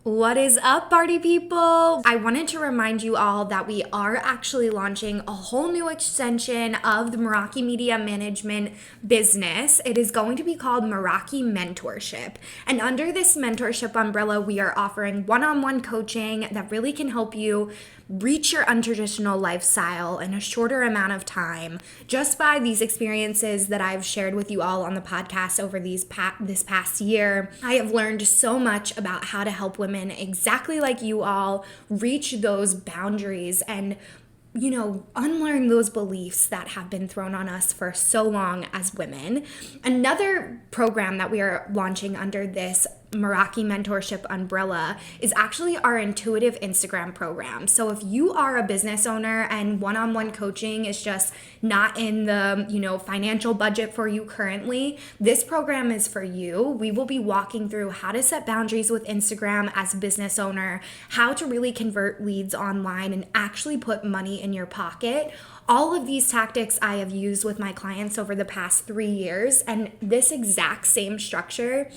What is up, party people? I wanted to remind you all that we are actually launching a whole new extension of the Meraki Media Management business. It is going to be called Meraki Mentorship. And under this mentorship umbrella, we are offering one-on-one coaching that really can help you reach your untraditional lifestyle in a shorter amount of time just by these experiences that I've shared with you all on the podcast over this past year. I have learned so much about how to help women exactly like you all reach those boundaries and unlearn those beliefs that have been thrown on us for so long as women. Another program that we are launching under this Meraki mentorship umbrella is actually our intuitive Instagram program. So if you are a business owner and one-on-one coaching is just not in the, financial budget for you currently, this program is for you. We will be walking through how to set boundaries with Instagram as a business owner, how to really convert leads online and actually put money in your pocket. All of these tactics I have used with my clients over the past 3 years, and this exact same structure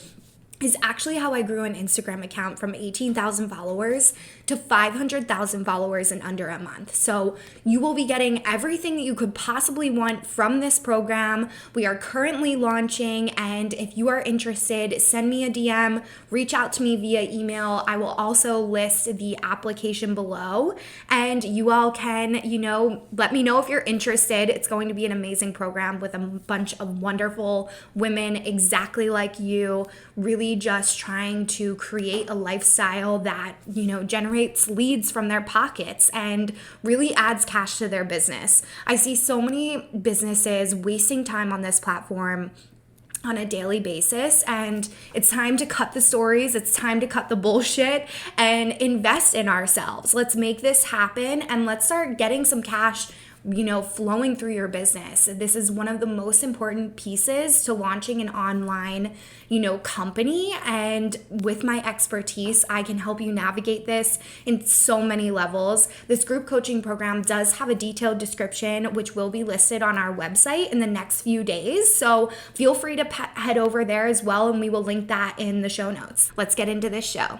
is actually how I grew an Instagram account from 18,000 followers to 500,000 followers in under a month. So you will be getting everything that you could possibly want from this program. We are currently launching, and if you are interested, send me a DM, reach out to me via email. I will also list the application below, and you all can, let me know if you're interested. It's going to be an amazing program with a bunch of wonderful women exactly like you, really just trying to create a lifestyle that, generates leads from their pockets and really adds cash to their business. I see so many businesses wasting time on this platform on a daily basis, and it's time to cut the stories, it's time to cut the bullshit and invest in ourselves. Let's make this happen and let's start getting some cash flowing through your business. This is one of the most important pieces to launching an online, company. And with my expertise, I can help you navigate this in so many levels. This group coaching program does have a detailed description, which will be listed on our website in the next few days. So feel free to head over there as well, and we will link that in the show notes. Let's get into this show.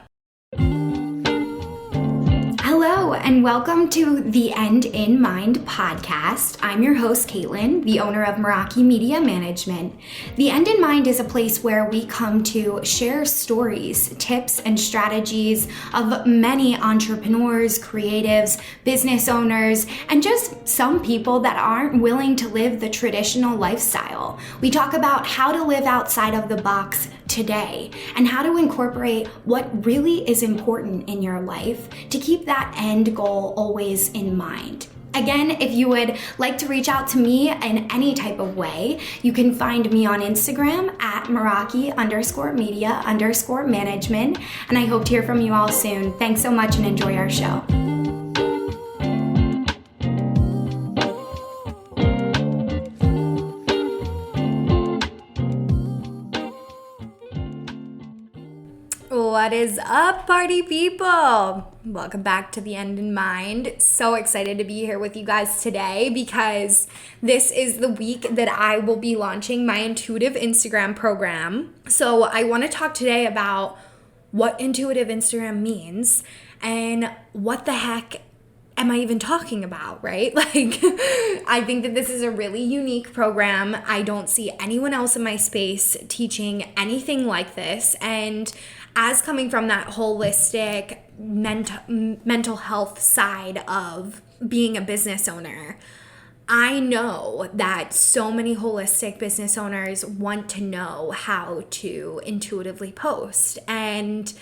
Hello, and welcome to the End in Mind podcast. I'm your host, Caitlin, the owner of Meraki Media Management. The End in Mind is a place where we come to share stories, tips, and strategies of many entrepreneurs, creatives, business owners, and just some people that aren't willing to live the traditional lifestyle. We talk about how to live outside of the box today and how to incorporate what really is important in your life to keep that end goal always in mind. Again, if you would like to reach out to me in any type of way, you can find me on Instagram at Meraki_media_management, and I hope to hear from you all soon. Thanks so much and enjoy our show. What is up, party people? Welcome back to the End in Mind. So excited to be here with you guys today because this is the week that I will be launching my intuitive Instagram program. So I want to talk today about what intuitive Instagram means and what the heck am I even talking about, right? I think that this is a really unique program. I don't see anyone else in my space teaching anything like this. And as coming from that holistic mental health side of being a business owner, I know that so many holistic business owners want to know how to intuitively post. And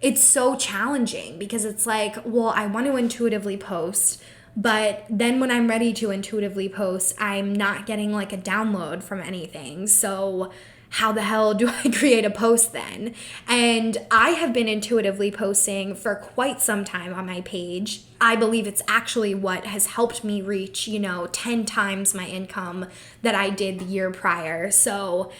it's so challenging because it's like, well, I want to intuitively post, but then when I'm ready to intuitively post, I'm not getting like a download from anything. So how the hell do I create a post then? And I have been intuitively posting for quite some time on my page. I believe it's actually what has helped me reach, 10 times my income that I did the year prior. So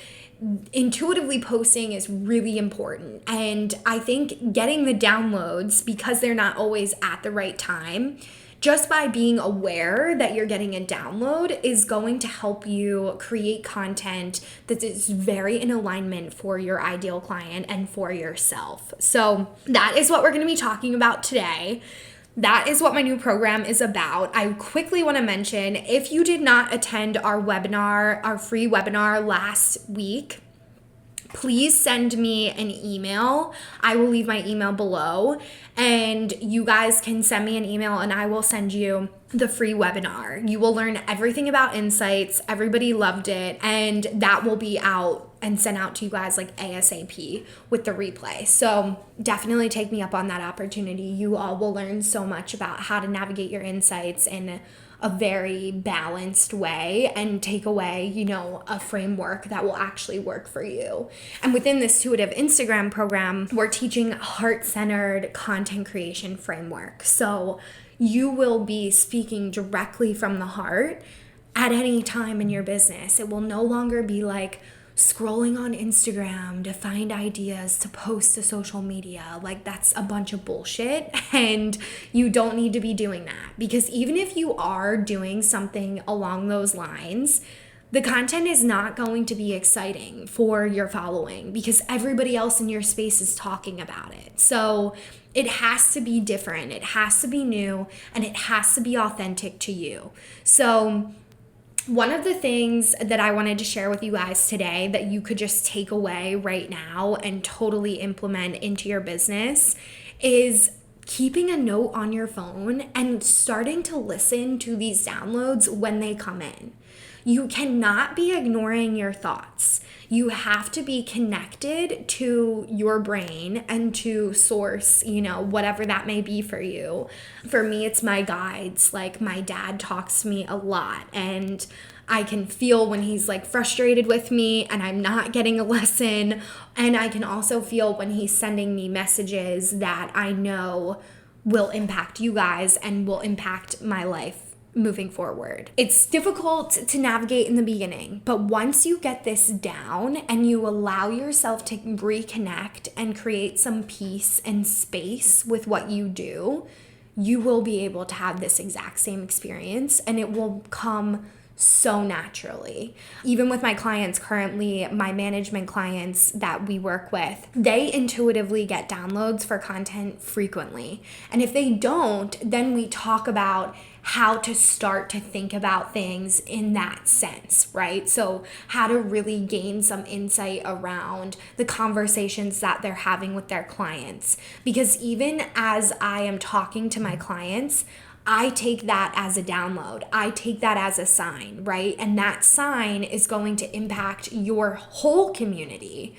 intuitively posting is really important. And I think getting the downloads, because they're not always at the right time, just by being aware that you're getting a download is going to help you create content that is very in alignment for your ideal client and for yourself. So that is what we're going to be talking about today. That is what my new program is about. I quickly want to mention, if you did not attend our free webinar last week, please send me an email. I will leave my email below, and you guys can send me an email and I will send you the free webinar. You will learn everything about insights. Everybody loved it, and that will be out and sent out to you guys like ASAP with the replay. So definitely take me up on that opportunity. You all will learn so much about how to navigate your insights in a very balanced way and take away, a framework that will actually work for you. And within this Intuitive Instagram program, we're teaching a heart-centered content creation framework. So you will be speaking directly from the heart at any time in your business. It will no longer be like scrolling on Instagram to find ideas to post to social media. Like, that's a bunch of bullshit, and you don't need to be doing that, because even if you are doing something along those lines, the content is not going to be exciting for your following because everybody else in your space is talking about it. So it has to be different, it has to be new, and it has to be authentic to you. So one of the things that I wanted to share with you guys today that you could just take away right now and totally implement into your business is keeping a note on your phone and starting to listen to these downloads when they come in. You cannot be ignoring your thoughts. You have to be connected to your brain and to source, whatever that may be for you. For me, it's my guides. Like, my dad talks to me a lot, and I can feel when he's like frustrated with me and I'm not getting a lesson. And I can also feel when he's sending me messages that I know will impact you guys and will impact my life moving forward. It's difficult to navigate in the beginning, but once you get this down and you allow yourself to reconnect and create some peace and space with what you do, you will be able to have this exact same experience, and it will come so naturally. Even with my clients currently, my management clients that we work with, they intuitively get downloads for content frequently. And if they don't, then we talk about how to start to think about things in that sense, right? So how to really gain some insight around the conversations that they're having with their clients. Because even as I am talking to my clients, I take that as a download. I take that as a sign, right? And that sign is going to impact your whole community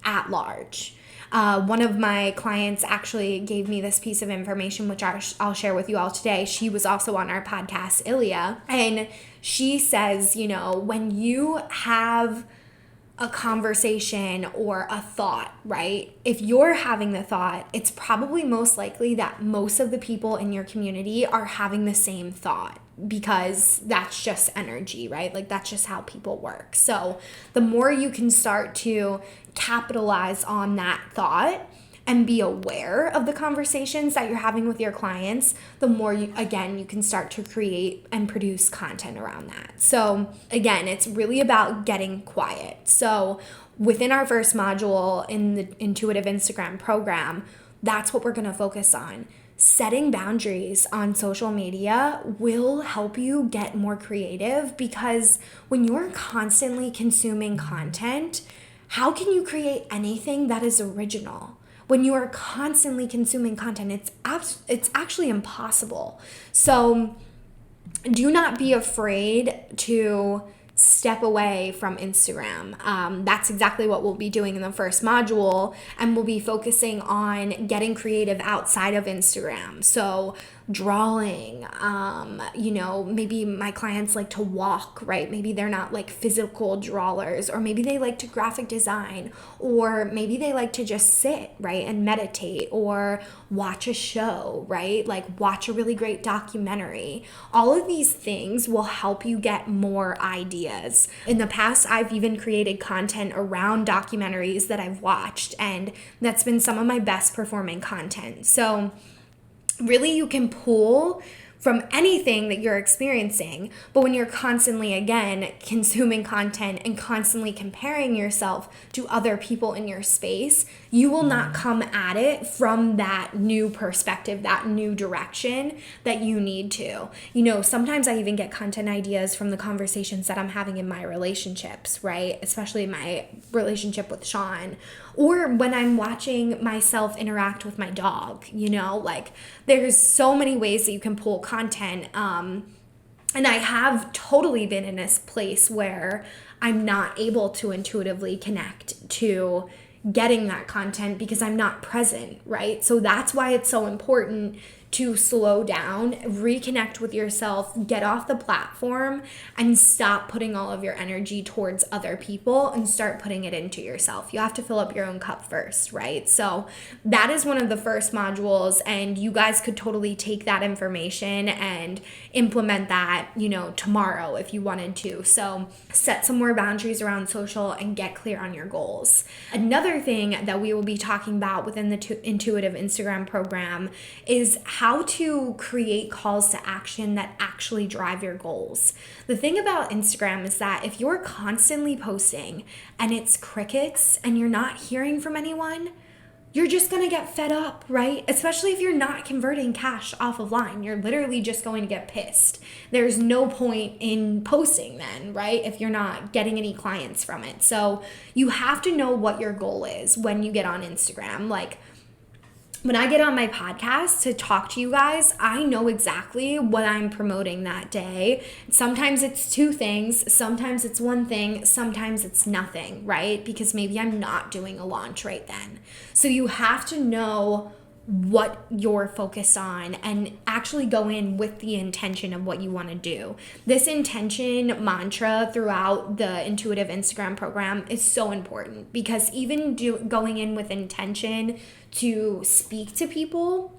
at large. One of my clients actually gave me this piece of information, which I'll share with you all today. She was also on our podcast, Ilya, and she says, when you have a conversation or a thought, right? If you're having the thought, it's probably most likely that most of the people in your community are having the same thought, because that's just energy, right? Like, that's just how people work. So the more you can start to capitalize on that thought and be aware of the conversations that you're having with your clients, the more you can start to create and produce content around that. So again, it's really about getting quiet. So within our first module in the Intuitive Instagram program, that's what we're going to focus on. Setting boundaries on social media will help you get more creative, because when you're constantly consuming content, how can you create anything that is original? When you are constantly consuming content, it's actually impossible. So do not be afraid to step away from Instagram. That's exactly what we'll be doing in the first module, and we'll be focusing on getting creative outside of Instagram. So drawing, maybe my clients like to walk, right? Maybe they're not like physical drawers, or maybe they like to graphic design, or maybe they like to just sit, right, and meditate, or watch a show, right? Like watch a really great documentary. All of these things will help you get more ideas. In the past, I've even created content around documentaries that I've watched, and that's been some of my best performing content. So really, you can pull from anything that you're experiencing. But when you're constantly, again, consuming content and constantly comparing yourself to other people in your space, you will not come at it from that new perspective, that new direction that you need to. You know, sometimes I even get content ideas from the conversations that I'm having in my relationships, right? Especially my relationship with Sean, or when I'm watching myself interact with my dog, you know, like there's so many ways that you can pull content. And I have totally been in this place where I'm not able to intuitively connect to getting that content because I'm not present, right? So that's why it's so important to slow down, reconnect with yourself, get off the platform, and stop putting all of your energy towards other people and start putting it into yourself. You have to fill up your own cup first, right? So that is one of the first modules, and you guys could totally take that information and implement that, you know, tomorrow if you wanted to. So set some more boundaries around social and get clear on your goals. Another thing that we will be talking about within the Intuitive Instagram program is how to create calls to action that actually drive your goals. The thing about Instagram is that if you're constantly posting and it's crickets and you're not hearing from anyone, you're just going to get fed up, right? Especially if you're not converting cash off of line. You're literally just going to get pissed. There's no point in posting then, right? If you're not getting any clients from it. So you have to know what your goal is when you get on Instagram. Like, when I get on my podcast to talk to you guys, I know exactly what I'm promoting that day. Sometimes it's two things, sometimes it's one thing, sometimes it's nothing, right? Because maybe I'm not doing a launch right then. So you have to know what you're focused on and actually go in with the intention of what you want to do. This intention mantra throughout the Intuitive Instagram program is so important because even going in with intention to speak to people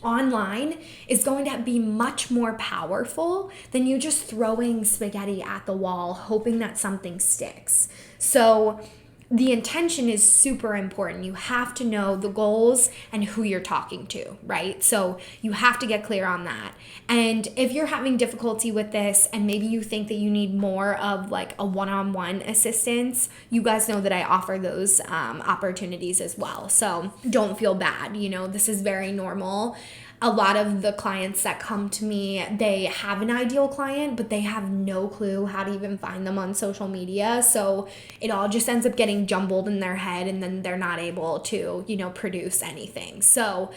online is going to be much more powerful than you just throwing spaghetti at the wall hoping that something sticks. So the intention is super important. You have to know the goals and who you're talking to, right? So you have to get clear on that. And if you're having difficulty with this and maybe you think that you need more of like a one-on-one assistance, you guys know that I offer those opportunities as well. So don't feel bad. You know, this is very normal. A lot of the clients that come to me, they have an ideal client, but they have no clue how to even find them on social media. So it all just ends up getting jumbled in their head and then they're not able to, you know, produce anything. So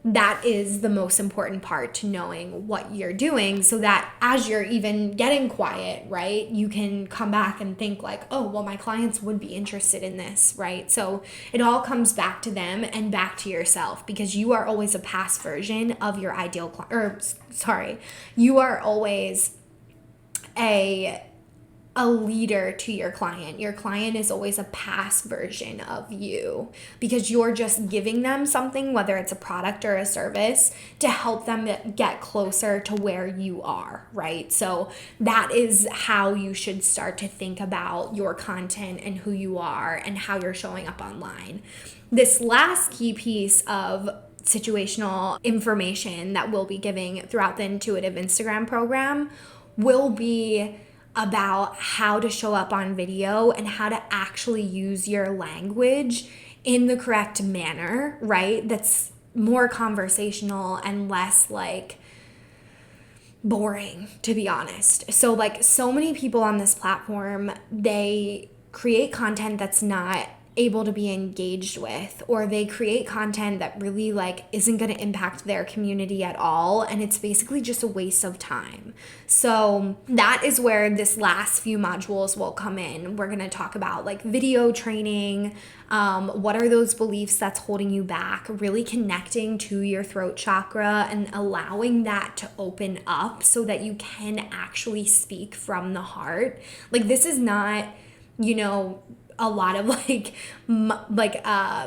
that is the most important part, to knowing what you're doing so that as you're even getting quiet, right, you can come back and think like, oh, well, my clients would be interested in this, right? So it all comes back to them and back to yourself because you are always a past version of your ideal client, you are always a leader to your client. Your client is always a past version of you because you're just giving them something, whether it's a product or a service, to help them get closer to where you are, right? So that is how you should start to think about your content and who you are and how you're showing up online. This last key piece of situational information that we'll be giving throughout the Intuitive Instagram program will be about how to show up on video and how to actually use your language in the correct manner, right? That's more conversational and less like boring, to be honest. So like so many people on this platform, they create content that's not able to be engaged with, or they create content that really like isn't going to impact their community at all, and it's basically just a waste of time. So that is where this last few modules will come in. We're going to talk about like video training, what are those beliefs that's holding you back, really connecting to your throat chakra and allowing that to open up so that you can actually speak from the heart. Like this is not, you know, a lot of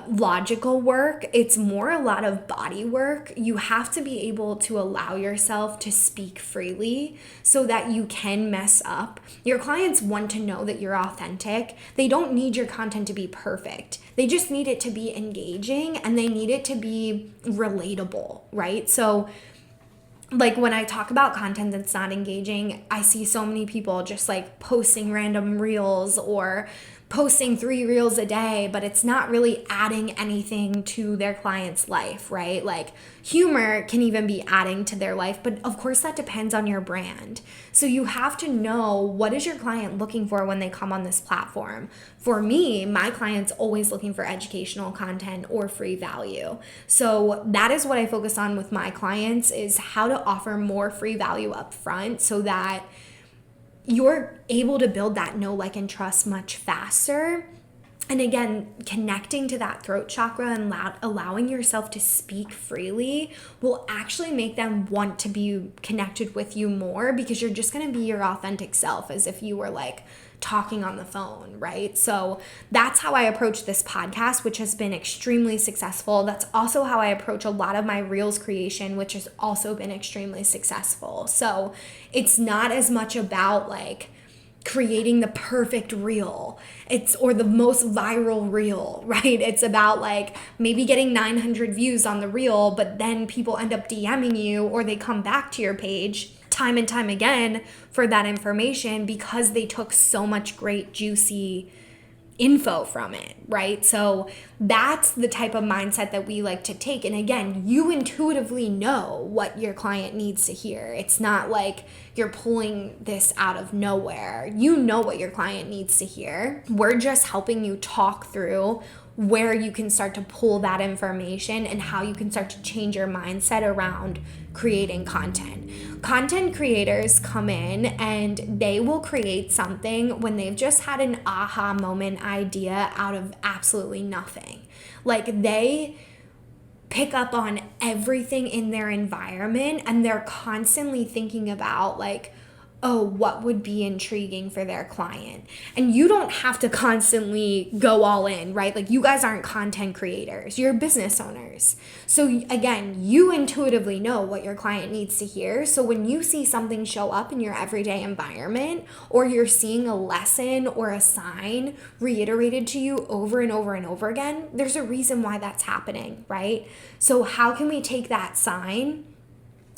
logical work. It's more a lot of body work. You have to be able to allow yourself to speak freely so that you can mess up. Your clients want to know that you're authentic. They don't need your content to be perfect. They just need it to be engaging and they need it to be relatable, right? So like when I talk about content that's not engaging, I see so many people just like posting random reels or posting 3 reels a day, but it's not really adding anything to their client's life, right? Like humor can even be adding to their life, but of course that depends on your brand. So you have to know, what is your client looking for when they come on this platform? For me, my client's always looking for educational content or free value. So that is what I focus on with my clients, is how to offer more free value up front so that you're able to build that know, like, and trust much faster. And again, connecting to that throat chakra and allowing yourself to speak freely will actually make them want to be connected with you more, because you're just going to be your authentic self, as if you were like talking on the phone, right? So that's how I approach this podcast, which has been extremely successful. That's also how I approach a lot of my Reels creation, which has also been extremely successful. So it's not as much about like creating the perfect reel, or the most viral reel, right? It's about like maybe getting 900 views on the reel, but then people end up DMing you, or they come back to your page time and time again for that information because they took so much great juicy info from it, right? So that's the type of mindset that we like to take. And again, you intuitively know what your client needs to hear. It's not like you're pulling this out of nowhere. You know what your client needs to hear. We're just helping you talk through where you can start to pull that information and how you can start to change your mindset around creating content. Content creators come in and they will create something when they've just had an aha moment idea out of absolutely nothing. Like they pick up on everything in their environment and they're constantly thinking about like, oh, what would be intriguing for their client? And you don't have to constantly go all in, right? Like you guys aren't content creators, you're business owners. So again, you intuitively know what your client needs to hear. So when you see something show up in your everyday environment, or you're seeing a lesson or a sign reiterated to you over and over and over again, there's a reason why that's happening, right? So how can we take that sign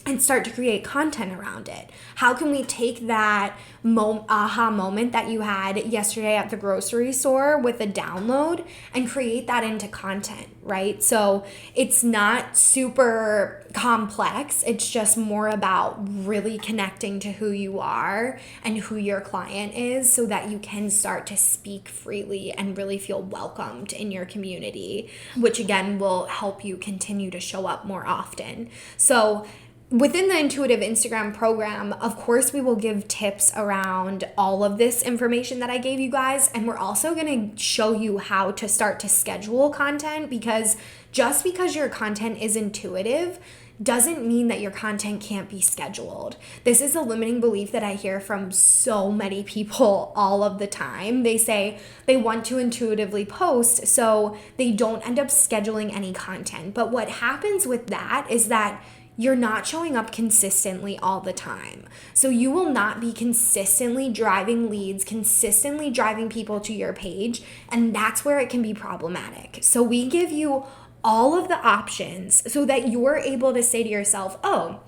and start to create content around it? How can we take that aha moment that you had yesterday at the grocery store with a download and create that into content, right? So it's not super complex. It's just more about really connecting to who you are and who your client is so that you can start to speak freely and really feel welcomed in your community, which again will help you continue to show up more often. So within the Intuitive Instagram program, of course, we will give tips around all of this information that I gave you guys. And we're also going to show you how to start to schedule content, because just because your content is intuitive doesn't mean that your content can't be scheduled. This is a limiting belief that I hear from so many people all of the time. They say they want to intuitively post, so they don't end up scheduling any content. But what happens with that is that you're not showing up consistently all the time. So you will not be consistently driving leads, consistently driving people to your page, and that's where it can be problematic. So we give you all of the options so that you're able to say to yourself, oh,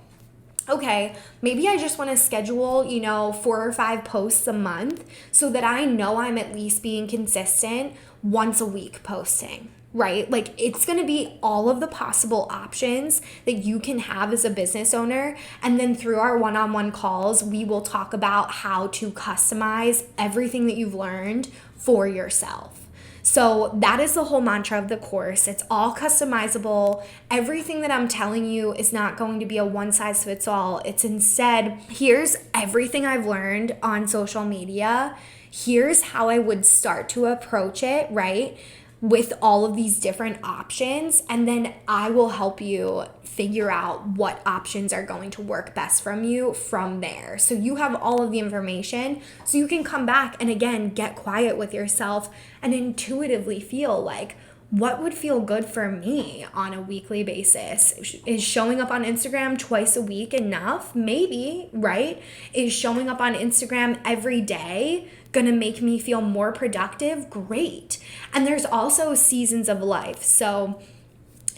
okay, maybe I just want to schedule, 4 or 5 posts a month so that I know I'm at least being consistent once a week posting. Right? Like it's going to be all of the possible options that you can have as a business owner. And then through our one-on-one calls, we will talk about how to customize everything that you've learned for yourself. So that is the whole mantra of the course. It's all customizable. Everything that I'm telling you is not going to be a one size fits all. It's instead, here's everything I've learned on social media. Here's how I would start to approach it, right? With all of these different options, and then I will help you figure out what options are going to work best from you from there. So you have all of the information, so you can come back and again get quiet with yourself and intuitively feel like, what would feel good for me on a weekly basis? Is showing up on Instagram twice a week enough? Maybe, right? Is showing up on Instagram every day gonna make me feel more productive? Great. And there's also seasons of life. So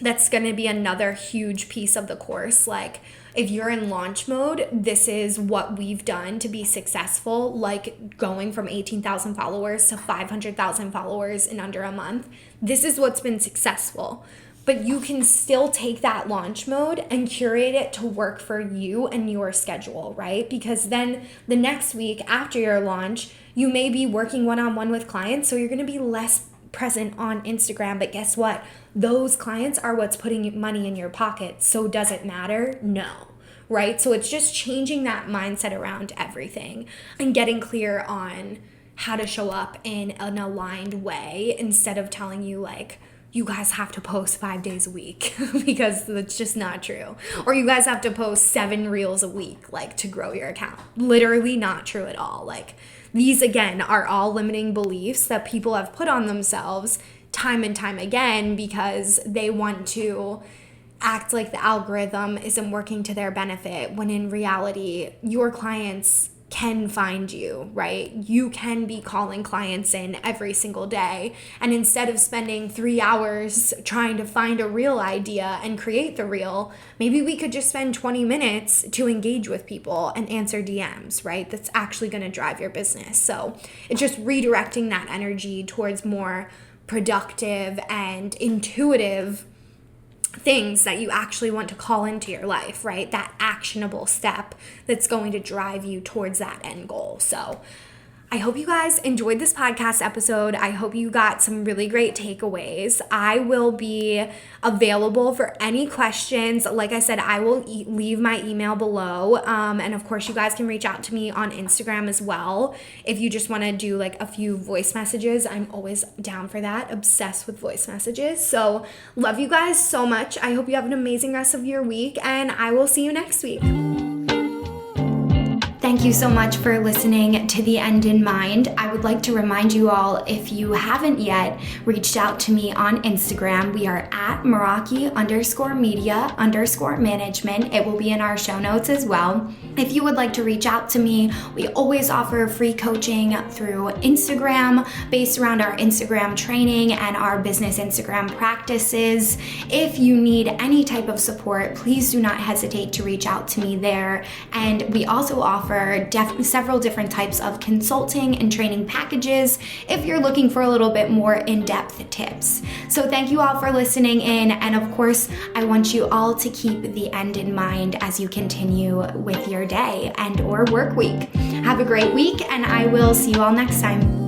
that's going to be another huge piece of the course. Like, if you're in launch mode, this is what we've done to be successful, like going from 18,000 followers to 500,000 followers in under a month. This is what's been successful. But you can still take that launch mode and curate it to work for you and your schedule, right? Because then the next week after your launch, you may be working one-on-one with clients, so you're going to be less present on Instagram. But guess what? Those clients are what's putting money in your pocket. So does it matter? No. Right? So it's just changing that mindset around everything and getting clear on how to show up in an aligned way instead of telling you like, you guys have to post 5 days a week because that's just not true. Or you guys have to post 7 reels a week, like, to grow your account. Literally not true at all. Like, these again are all limiting beliefs that people have put on themselves time and time again because they want to act like the algorithm isn't working to their benefit, when in reality, your clients can find you, right? You can be calling clients in every single day. And instead of spending 3 hours trying to find a reel idea and create the reel, maybe we could just spend 20 minutes to engage with people and answer DMs, right? That's actually going to drive your business. So it's just redirecting that energy towards more productive and intuitive things that you actually want to call into your life, right? That actionable step that's going to drive you towards that end goal. So I hope you guys enjoyed this podcast episode. I hope you got some really great takeaways. I will be available for any questions. Like I said, I will leave my email below. And of course, you guys can reach out to me on Instagram as well. If you just want to do like a few voice messages, I'm always down for that. Obsessed with voice messages. So love you guys so much. I hope you have an amazing rest of your week, and I will see you next week. Thank you so much for listening to The End in Mind. I would like to remind you all, if you haven't yet reached out to me on Instagram, we are at Meraki_media_management. It will be in our show notes as well. If you would like to reach out to me, we always offer free coaching through Instagram based around our Instagram training and our business Instagram practices. If you need any type of support, please do not hesitate to reach out to me there. And we also offer several different types of consulting and training packages if you're looking for a little bit more in-depth tips. So thank you all for listening in, and of course, I want you all to keep the end in mind as you continue with your day and or work week. Have a great week, and I will see you all next time.